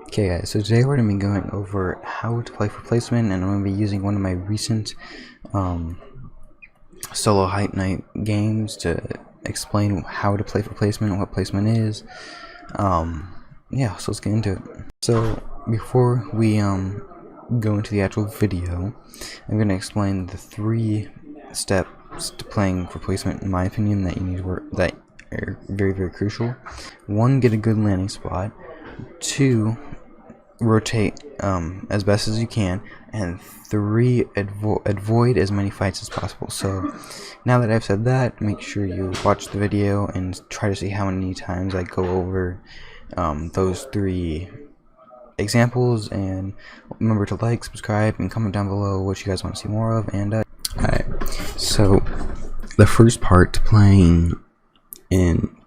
Okay guys, so today we're going to be going over how to play for placement, and I'm going to be using one of my recent solo hype night games to explain how to play for placement and what placement is. Yeah, so let's get into it. So before we go into the actual video, I'm going to explain the 3 steps to playing for placement in my opinion that you need to work, that are very crucial. 1, get a good landing spot. 2, rotate as best as you can, and 3, avoid as many fights as possible. So now that I've said that, make sure you watch the video and try to see how many times I go over those 3 examples, and remember to like, subscribe, and comment down below what you guys want to see more of. And alright, so the first part to playing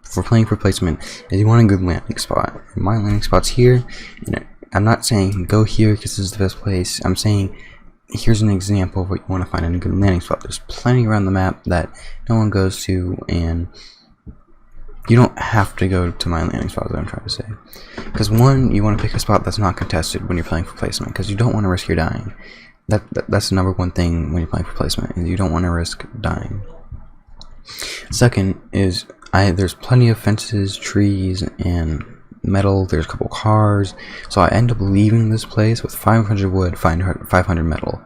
for placement is you want a good landing spot. My landing spot's here, and I'm not saying go here because this is the best place. I'm saying here's an example of what you want to find in a good landing spot. There's plenty around the map that no one goes to, and you don't have to go to my landing spot, is what I'm trying to say. Because 1, you want to pick a spot that's not contested when you're playing for placement, because you don't want to risk your dying. That's the number 1 thing when you're playing for placement, is you don't want to risk dying. Second is there's plenty of fences, trees, and metal. There's a couple cars, so I end up leaving this place with 500 wood, 500 metal,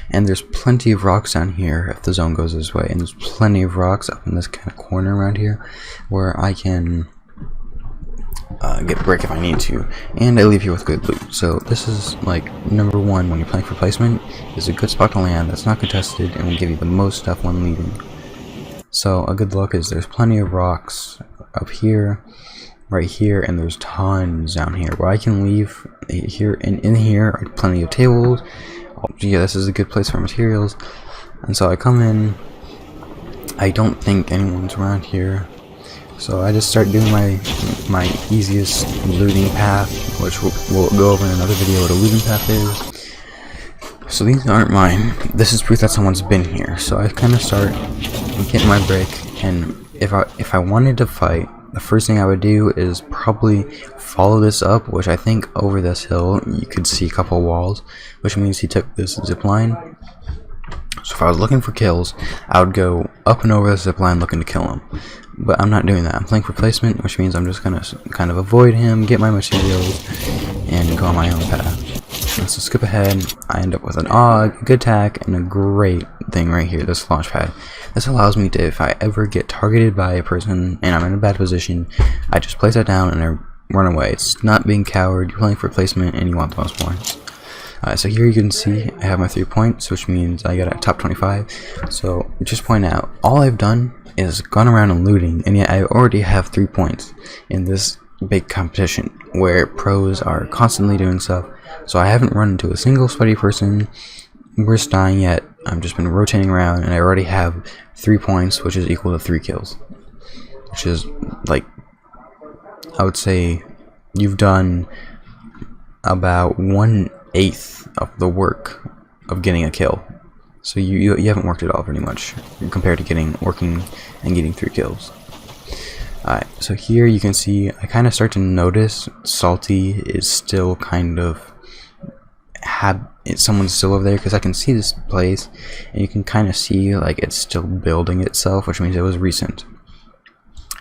and there's plenty of rocks down here if the zone goes this way, and there's plenty of rocks up in this kind of corner around here where I can get a break if I need to, and I leave here with good loot. So this is like number 1 when you're playing for placement, is a good spot to land that's not contested and will give you the most stuff when leaving. So a good look is there's plenty of rocks up here, right here, and there's tons down here where I can leave here, and in here are plenty of tables. Yeah, this is a good place for materials. And so I come in, I don't think anyone's around here, so I just start doing my easiest looting path, which we'll go over in another video what a looting path is. So these aren't mine. This is proof that someone's been here. So I kind of start getting my brick, and if I wanted to fight, the first thing I would do is probably follow this up, which I think over this hill you could see a couple walls, which means he took this zip line. So if I was looking for kills, I would go up and over the zip line looking to kill him. But I'm not doing that. I'm playing for placement, which means I'm just gonna kind of avoid him, get my materials, and go on my own path. And so skip ahead, I end up with an AUG, a good tack, and a great thing right here, this launch pad. This allows me to, if I ever get targeted by a person and I'm in a bad position, I just place that down and I run away. It's not being coward, you're playing for placement and you want the most points. So here you can see I have my 3 points, which means I got a top 25. So just point out, all I've done is gone around and looting, and yet I already have 3 points in this big competition where pros are constantly doing stuff. So I haven't run into a single sweaty person worth dying yet. I've just been rotating around, and I already have 3 points, which is equal to 3 kills, which is like, I would say you've done about 1/8 of the work of getting a kill. So you haven't worked at all pretty much compared to working and getting 3 kills. Alright, so here you can see I kind of start to notice Salty is still kind of someone's still over there, because I can see this place and you can kind of see like it's still building itself, which means it was recent.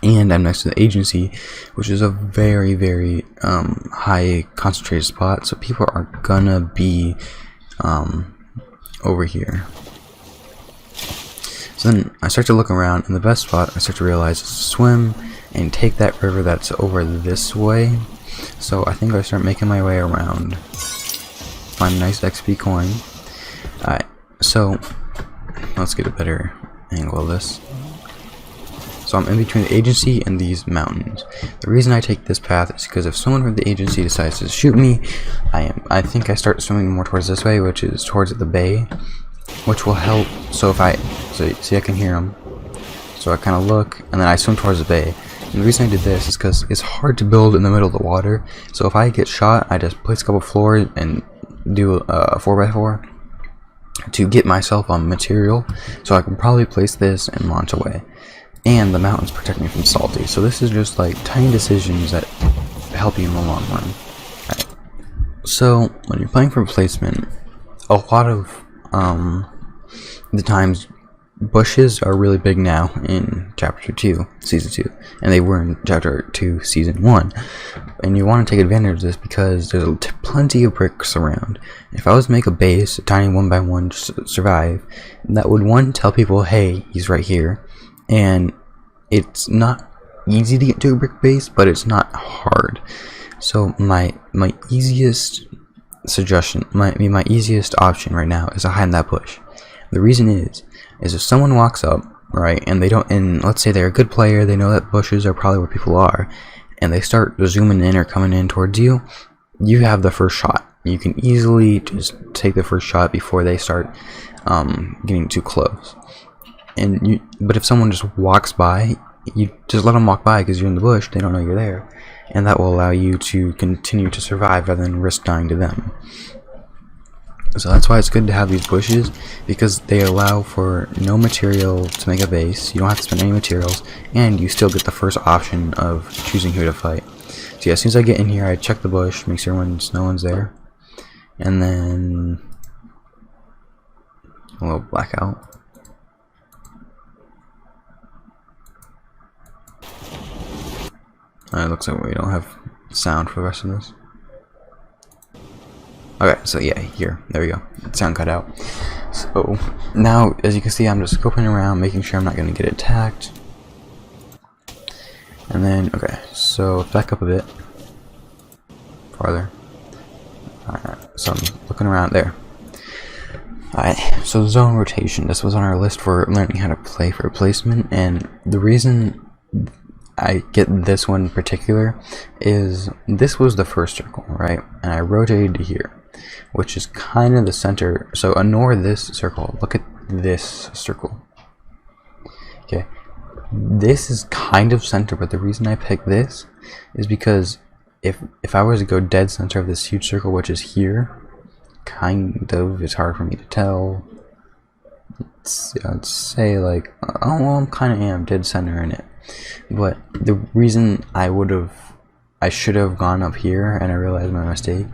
And I'm next to the agency, which is a very high concentrated spot, so people are gonna be over here. So then I start to look around, and the best spot I start to realize is to swim and take that river that's over this way. So I think I start making my way around, find a nice XP coin. Alright, so let's get a better angle of this. So I'm in between the agency and these mountains. The reason I take this path is because if someone from the agency decides to shoot me, I think I start swimming more towards this way, which is towards the bay, which will help. So see, I can hear them. So I kind of look, and then I swim towards the bay. And the reason I did this is because it's hard to build in the middle of the water. So if I get shot, I just place a couple floors and do a 4x4 to get myself on material. So I can probably place this and launch away. And the mountains protect me from Salty. So this is just like tiny decisions that help you in the long run. Right. So when you're playing for placement, a lot of the times bushes are really big now in chapter 2 season 2, and they were in chapter 2 season 1, and you want to take advantage of this because there's plenty of bricks around. If I was to make a base, a tiny 1x1 just to survive, that would, one, tell people, hey, he's right here, and it's not easy to get to a brick base, but it's not hard. So my easiest suggestion, my easiest option right now is to hide in that bush. The reason is if someone walks up, right, and they don't, and let's say they're a good player, they know that bushes are probably where people are, and they start zooming in or coming in towards you, you have the first shot. You can easily just take the first shot before they start getting too close. But if someone just walks by, you just let them walk by because you're in the bush, they don't know you're there, and that will allow you to continue to survive rather than risk dying to them. So that's why it's good to have these bushes, because they allow for no material to make a base. You don't have to spend any materials, and you still get the first option of choosing who to fight. So yeah, as soon as I get in here, I check the bush, make sure no one's there, and then a little blackout. It looks like we don't have sound for the rest of this. Okay, so yeah, here, there we go. Sound cut out. So now, as you can see, I'm just scoping around, making sure I'm not going to get attacked. And then, okay, so back up a bit farther. Alright, so I'm looking around there. Alright, so zone rotation. This was on our list for learning how to play for placement, and the reason I get this one in particular is this was the first circle, right? And I rotated to here, which is kind of the center. So ignore this circle. Look at this circle. Okay, this is kind of center, but the reason I picked this is because if I was to go dead center of this huge circle, which is here, kind of, it's hard for me to tell. I'd say like, oh well, I'm kind of am dead center in it. But the reason I should have gone up here, and I realized my mistake,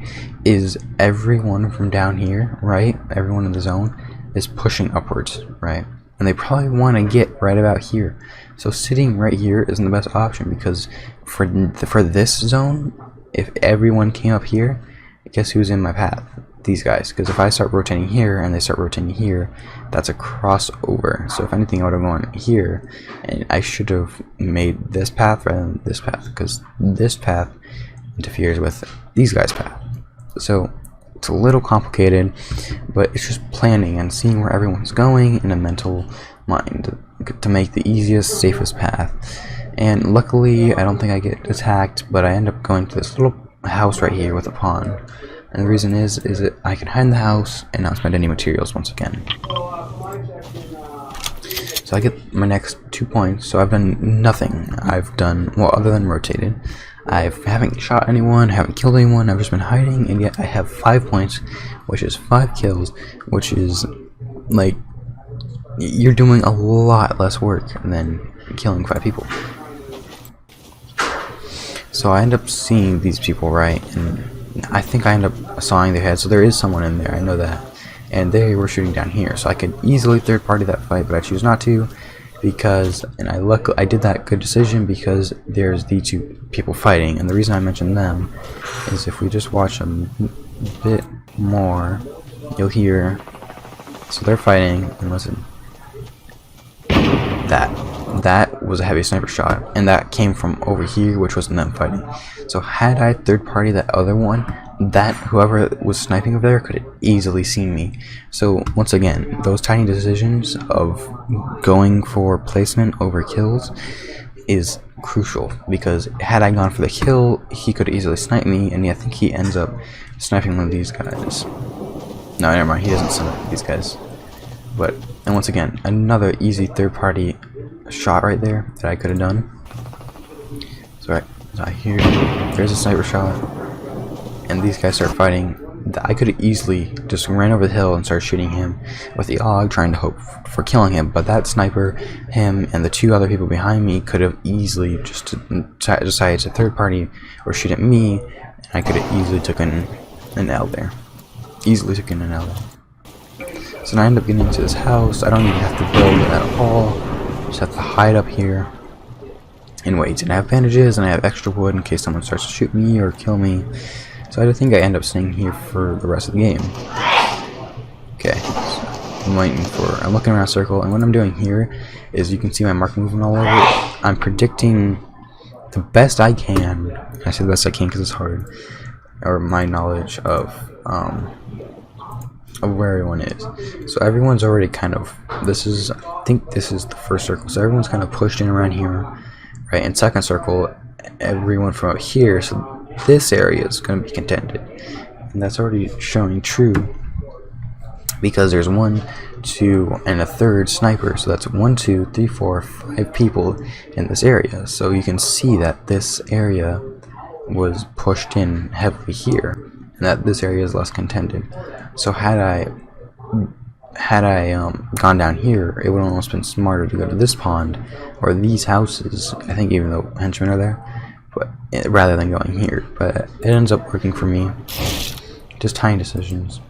is everyone from down here, right, everyone in the zone is pushing upwards, right, and they probably want to get right about here. So sitting right here isn't the best option, because for this zone, if everyone came up here, guess who's in my path? These guys, because if I start rotating here and they start rotating here, that's a crossover. So if anything, I would have gone here, and I should have made this path rather than this path, because this path interferes with these guys' path. So it's a little complicated, but it's just planning and seeing where everyone's going in a mental mind to make the easiest, safest path. And luckily, I don't think I get attacked, but I end up going to this little house right here with a pond. And the reason is that I can hide in the house and not spend any materials once again. So I get my next 2 points. So I've done nothing. I've done, well, other than rotated. I haven't shot anyone, haven't killed anyone. I've just been hiding, and yet I have 5 points, which is 5 kills, which is like, you're doing a lot less work than killing 5 people. So I end up seeing these people, right, and I think I end up sawing their head, so there is someone in there, I know that. And they were shooting down here, so I could easily third party that fight, but I choose not to, because, and I did that good decision because there's the 2 people fighting, and the reason I mentioned them is if we just watch a bit more, you'll hear, so they're fighting, and listen, that was a heavy sniper shot, and that came from over here, which wasn't them fighting. So had I third party that other one, that whoever was sniping over there could have easily seen me. So once again, those tiny decisions of going for placement over kills is crucial, because had I gone for the kill, he could have easily sniped me, and I think he ends up sniping one of these guys. No, never mind, he doesn't snipe these guys. But, and once again, another easy third party shot right there that I could have done. So right here, there's a sniper shot, and these guys start fighting. I could have easily just ran over the hill and started shooting him with the AUG, trying to hope for killing him, but that sniper, him, and the 2 other people behind me could have easily just decided to third party or shoot at me, and I could have easily taken an L there. Easily took in an L. So now I end up getting into this house. I don't even have to build at all. Just have to hide up here and wait. And I have bandages and I have extra wood in case someone starts to shoot me or kill me. So I think I end up staying here for the rest of the game. Okay. So I'm looking around a circle, and what I'm doing here is you can see my mark moving all over. I'm predicting the best I can. I say the best I can because it's hard, or my knowledge of where everyone is. So everyone's already kind of, I think this is the first circle, so everyone's kind of pushed in around here, right? And second circle, everyone from up here, so this area is going to be contended, and that's already showing true because there's 1, 2, and a third sniper. So that's 1, 2, 3, 4, 5 people in this area. So you can see that this area was pushed in heavily here, and that this area is less contended. So had I gone down here, it would almost been smarter to go to this pond or these houses. I think even though henchmen are there, but rather than going here. But it ends up working for me. Just tiny decisions.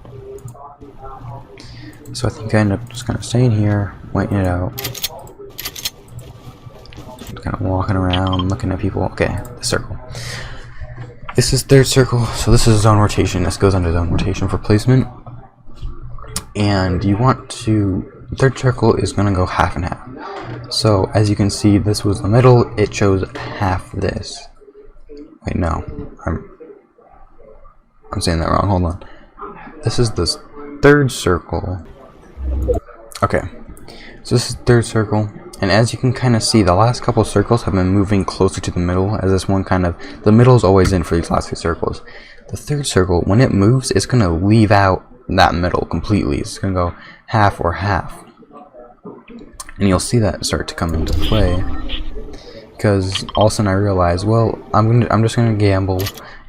So I think I end up just kind of staying here, waiting it out. Just kind of walking around, looking at people. Okay, the circle. This is third circle, so this is zone rotation. This goes under zone rotation for placement. And you want to, third circle is going to go half and half. So as you can see, this was the middle. It chose half this. Wait, no, I'm saying that wrong. Hold on. This is the third circle. Okay, so this is third circle, and as you can kind of see, the last couple of circles have been moving closer to the middle, as this one kind of, the middle is always in for these last 2 circles. The third circle, when it moves, it's going to leave out that middle completely. It's going to go half or half, and you'll see that start to come into play, because all of a sudden I realize, well, I'm just going to gamble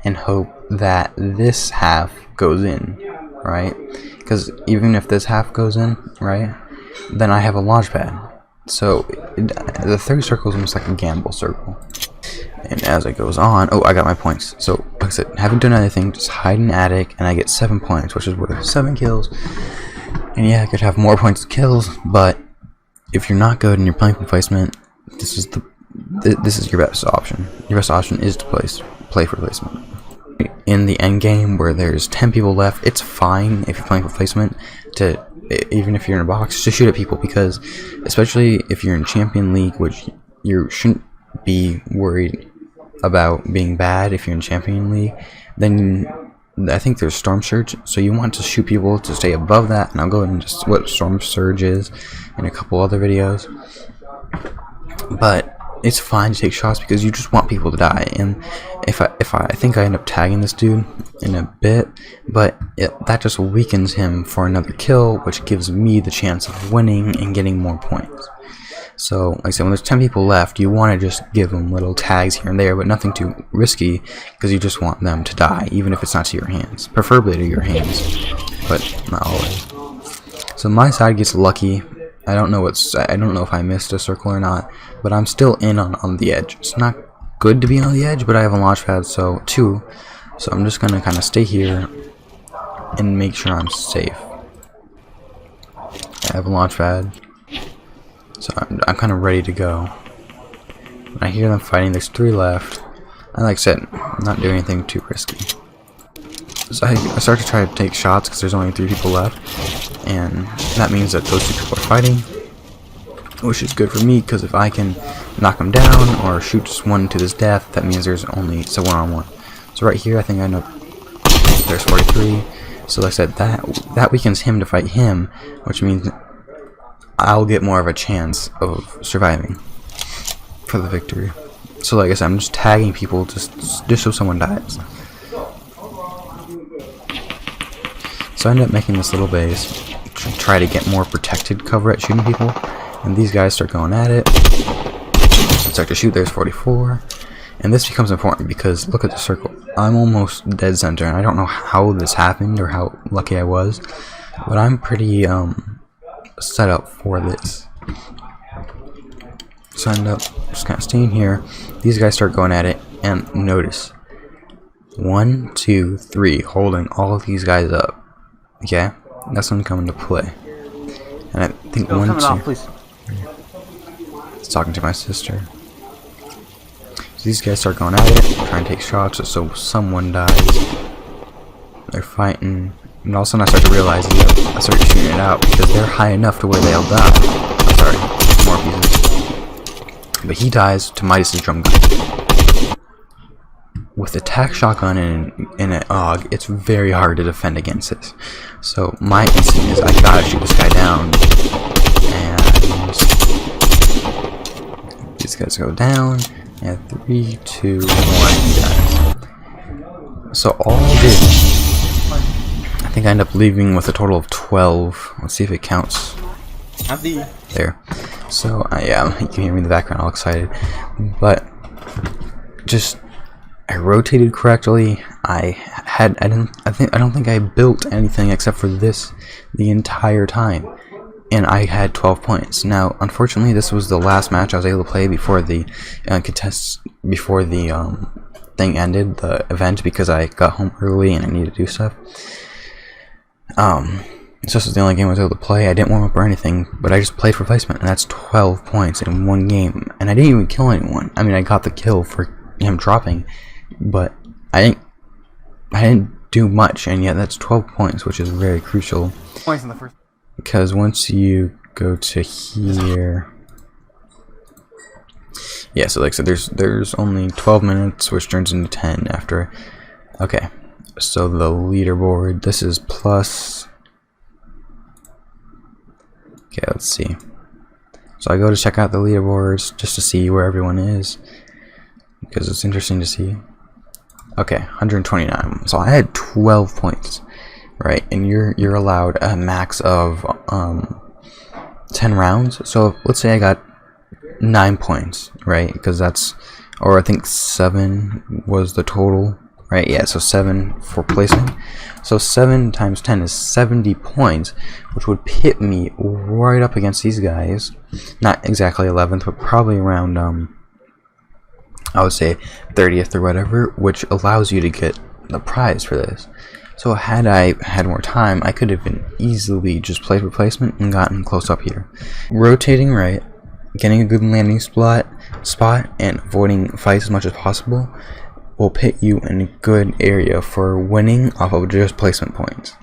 and hope that this half goes in, right? Because even if this half goes in, right, then I have a launch pad. So the third circle is almost like a gamble circle. And as it goes on, oh, I got my points. So like I said, haven't done anything, just hide in attic, and I get 7 points, which is worth 7 kills. And yeah, I could have more points than kills, but if you're not good and you're playing for placement, this is your best option. Your best option is to play for placement. In the end game where there's 10 people left, it's fine if you're playing for placement to, even if you're in a box, to shoot at people, because especially if you're in Champion League, which you shouldn't be worried about being bad if you're in Champion League, then I think there's Storm Surge, so you want to shoot people to stay above that, and I'll go into what Storm Surge is in a couple other videos. But it's fine to take shots because you just want people to die, and I think I end up tagging this dude in a bit, but that just weakens him for another kill, which gives me the chance of winning and getting more points. So like I said, when there's 10 people left, you want to just give them little tags here and there, but nothing too risky, because you just want them to die, even if it's not to your hands, preferably to your hands, but not always. So my side gets lucky. I don't know if I missed a circle or not, but I'm still in on the edge. It's not good to be on the edge, but I have a launch pad, so 2. So I'm just gonna kind of stay here and make sure I'm safe. I have a launch pad, so I'm kind of ready to go. When I hear them fighting, there's 3 left. And like I said, I'm not doing anything too risky. So I start to try to take shots because there's only 3 people left, and that means that those 2 people are fighting, which is good for me because if I can knock them down or shoot just one to his death, that means there's only, it's a one-on-one. So right here, I think I end up, there's 43. So like I said, that weakens him to fight him, which means I'll get more of a chance of surviving for the victory. So like I said, I'm just tagging people just so someone dies. So I end up making this little base to try to get more protected cover at shooting people, and these guys start going at it. Start to shoot. There's 44, and this becomes important because look at the circle. I'm almost dead center, and I don't know how this happened or how lucky I was, but I'm pretty set up for this. So I end up just kind of staying here. These guys start going at it, and notice 1, 2, 3, holding all of these guys up. Okay, that's when I'm coming to play. And I think Go, 1, 2. off, please. It's talking to my sister. So these guys start going at it, trying to take shots, so someone dies. They're fighting, and all of a sudden I start to realize that I start shooting it out because they're high enough to where they'll die. Sorry, more pieces. But he dies to Midas's drum gun. With attack shotgun and an AUG, it's very hard to defend against this. So my instinct is I gotta shoot this guy down, and these guys go down. And 3, 2, 1, he dies. So all I did, I think I end up leaving with a total of 12. Let's see if it counts. There. So yeah, you can hear me in the background, all excited. But just I rotated correctly. I don't think I built anything except for this the entire time, and I had 12 points. Now, unfortunately, this was the last match I was able to play before the thing ended, the event, because I got home early and I needed to do stuff. So this was the only game I was able to play. I didn't warm up or anything, but I just played for placement, and that's 12 points in one game. And I didn't even kill anyone. I mean, I got the kill for him dropping, but I didn't do much, and yet that's 12 points, which is very crucial. Points in the first. Because once you go to here, yeah. So like I said, there's only 12 minutes, which turns into 10 after. Okay, so the leaderboard. This is plus. Okay, let's see. So I go to check out the leaderboards just to see where everyone is, because it's interesting to see. Okay, 129. So I had 12 points, right? And you're allowed a max of 10 rounds. So let's say I got 9 points, right? Because that's, or I think 7 was the total, right? Yeah, so 7 for placement. So 7 times 10 is 70 points, which would pit me right up against these guys. Not exactly 11th, but probably around I would say 30th or whatever, which allows you to get the prize for this. So had I had more time, I could have been easily just played replacement and gotten close up here. Rotating right, getting a good landing spot, and avoiding fights as much as possible will put you in a good area for winning off of just placement points.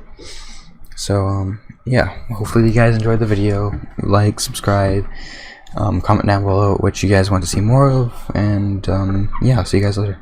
So yeah, hopefully you guys enjoyed the video. Like, subscribe, comment down below what you guys want to see more of, and yeah, I'll see you guys later.